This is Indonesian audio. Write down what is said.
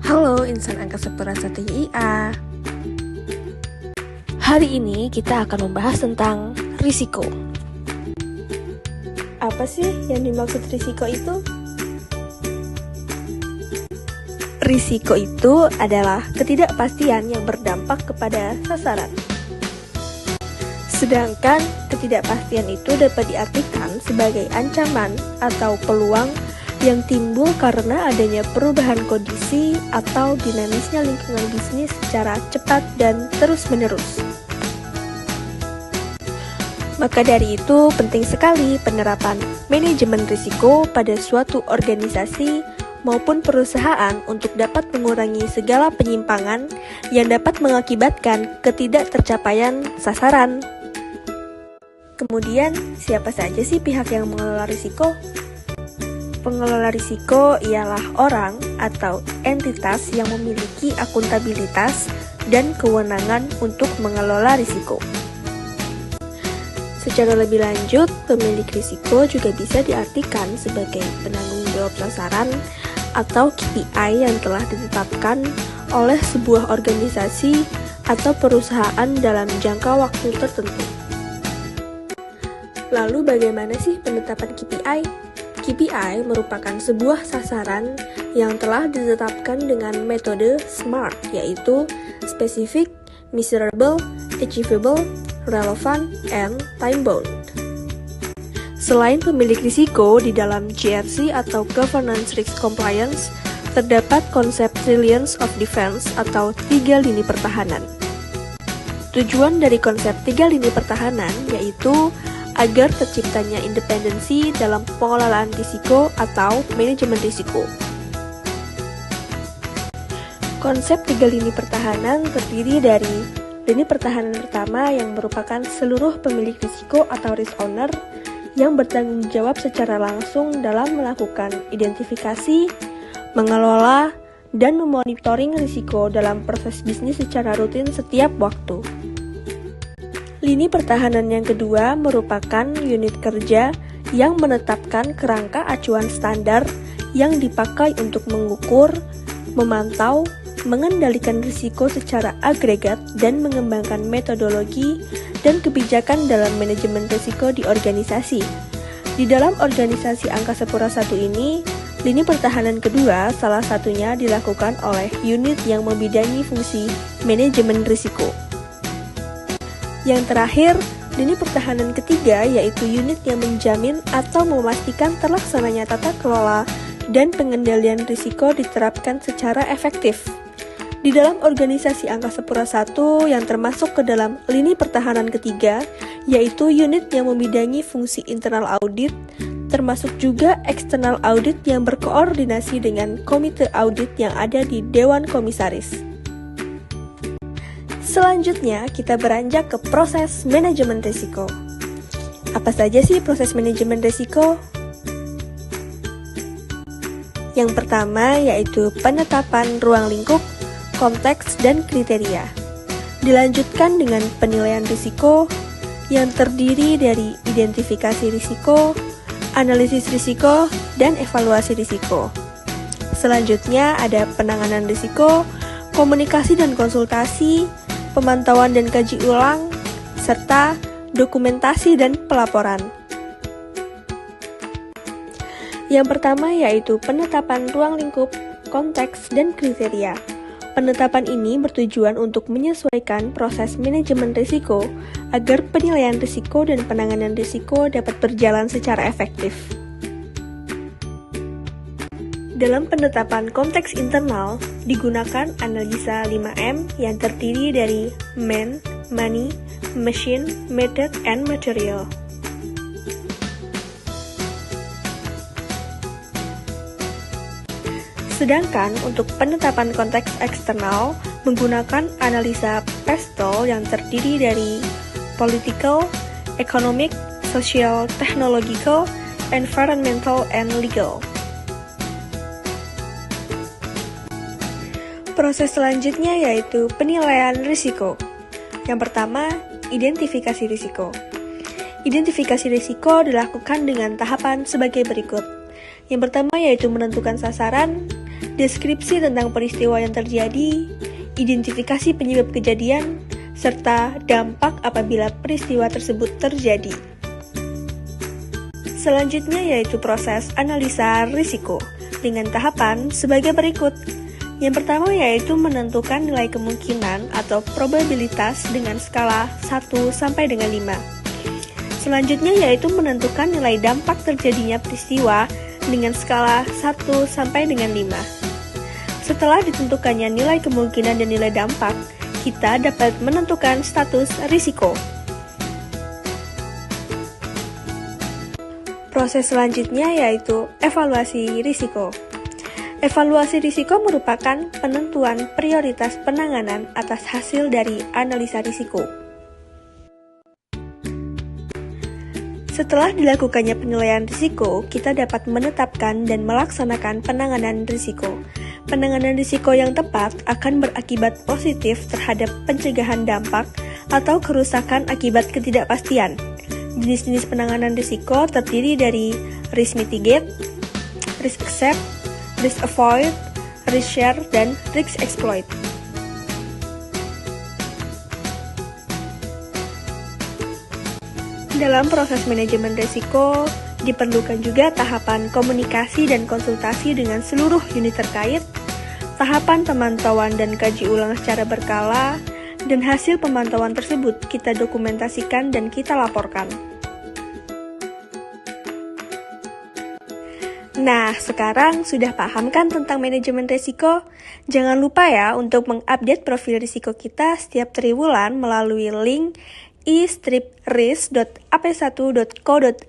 Halo insan angkasa pura 1 YIA. Hari ini kita akan membahas tentang risiko. Apa sih yang dimaksud risiko itu? Risiko itu adalah ketidakpastian yang berdampak kepada sasaran. Sedangkan ketidakpastian itu dapat diartikan sebagai ancaman atau peluang yang timbul karena adanya perubahan kondisi atau dinamisnya lingkungan bisnis secara cepat dan terus-menerus. Maka dari itu, penting sekali penerapan manajemen risiko pada suatu organisasi maupun perusahaan untuk dapat mengurangi segala penyimpangan yang dapat mengakibatkan ketidaktercapaian sasaran. Kemudian, siapa saja sih pihak yang mengelola risiko? Pengelola risiko ialah orang atau entitas yang memiliki akuntabilitas dan kewenangan untuk mengelola risiko. Secara lebih lanjut, pemilik risiko juga bisa diartikan sebagai penanggung jawab sasaran atau KPI yang telah ditetapkan oleh sebuah organisasi atau perusahaan dalam jangka waktu tertentu. Lalu bagaimana sih penetapan KPI? KPI merupakan sebuah sasaran yang telah ditetapkan dengan metode SMART, yaitu Specific, Measurable, Achievable, Relevant, and Time-bound. Selain pemilik risiko, di dalam GRC atau Governance Risk Compliance, terdapat konsep Trillions of Defense atau 3 lini pertahanan. Tujuan dari konsep 3 lini pertahanan yaitu agar terciptanya independensi dalam pengelolaan risiko atau manajemen risiko. Konsep 3 lini pertahanan terdiri dari lini pertahanan pertama yang merupakan seluruh pemilik risiko atau risk owner yang bertanggung jawab secara langsung dalam melakukan identifikasi, mengelola, dan memonitoring risiko dalam proses bisnis secara rutin setiap waktu. Lini pertahanan yang kedua merupakan unit kerja yang menetapkan kerangka acuan standar yang dipakai untuk mengukur, memantau, mengendalikan risiko secara agregat dan mengembangkan metodologi dan kebijakan dalam manajemen risiko di organisasi. Di dalam organisasi Angkasa Pura I ini, lini pertahanan kedua salah satunya dilakukan oleh unit yang membidangi fungsi manajemen risiko. Yang terakhir, lini pertahanan ketiga yaitu unit yang menjamin atau memastikan terlaksananya tata kelola dan pengendalian risiko diterapkan secara efektif. Di dalam organisasi Angkasa Pura I yang termasuk ke dalam lini pertahanan ketiga yaitu unit yang membidangi fungsi internal audit, termasuk juga eksternal audit yang berkoordinasi dengan komite audit yang ada di Dewan Komisaris. Selanjutnya, kita beranjak ke proses manajemen risiko. Apa saja sih proses manajemen risiko? Yang pertama yaitu penetapan ruang lingkup, konteks, dan kriteria. Dilanjutkan dengan penilaian risiko yang terdiri dari identifikasi risiko, analisis risiko, dan evaluasi risiko. Selanjutnya ada penanganan risiko, komunikasi dan konsultasi, pemantauan dan kaji ulang, serta dokumentasi dan pelaporan. Yang pertama yaitu penetapan ruang lingkup, konteks, dan kriteria. Penetapan ini bertujuan untuk menyesuaikan proses manajemen risiko agar penilaian risiko dan penanganan risiko dapat berjalan secara efektif. Dalam penetapan konteks internal, digunakan analisa 5M yang terdiri dari man, money, machine, method, and material. Sedangkan untuk penetapan konteks eksternal, menggunakan analisa PESTEL yang terdiri dari political, economic, social, technological, environmental, and legal. Proses selanjutnya yaitu penilaian risiko. Yang pertama, identifikasi risiko. Identifikasi risiko dilakukan dengan tahapan sebagai berikut. Yang pertama yaitu menentukan sasaran, deskripsi tentang peristiwa yang terjadi, identifikasi penyebab kejadian, serta dampak apabila peristiwa tersebut terjadi. Selanjutnya yaitu proses analisa risiko dengan tahapan sebagai berikut. Yang pertama yaitu menentukan nilai kemungkinan atau probabilitas dengan skala 1 sampai dengan 5. Selanjutnya yaitu menentukan nilai dampak terjadinya peristiwa dengan skala 1 sampai dengan 5. Setelah ditentukannya nilai kemungkinan dan nilai dampak, kita dapat menentukan status risiko. Proses selanjutnya yaitu evaluasi risiko. Evaluasi risiko merupakan penentuan prioritas penanganan atas hasil dari analisa risiko. Setelah dilakukannya penilaian risiko, kita dapat menetapkan dan melaksanakan penanganan risiko. Penanganan risiko yang tepat akan berakibat positif terhadap pencegahan dampak atau kerusakan akibat ketidakpastian. Jenis-jenis penanganan risiko terdiri dari risk mitigate, risk accept, risk avoid, risk share, dan risk exploit. Dalam proses manajemen risiko, diperlukan juga tahapan komunikasi dan konsultasi dengan seluruh unit terkait, tahapan pemantauan dan kaji ulang secara berkala, dan hasil pemantauan tersebut kita dokumentasikan dan kita laporkan. Nah, sekarang sudah paham kan tentang manajemen risiko? Jangan lupa ya untuk mengupdate profil risiko kita setiap triwulan melalui link e-striprisk.ap1.co.id.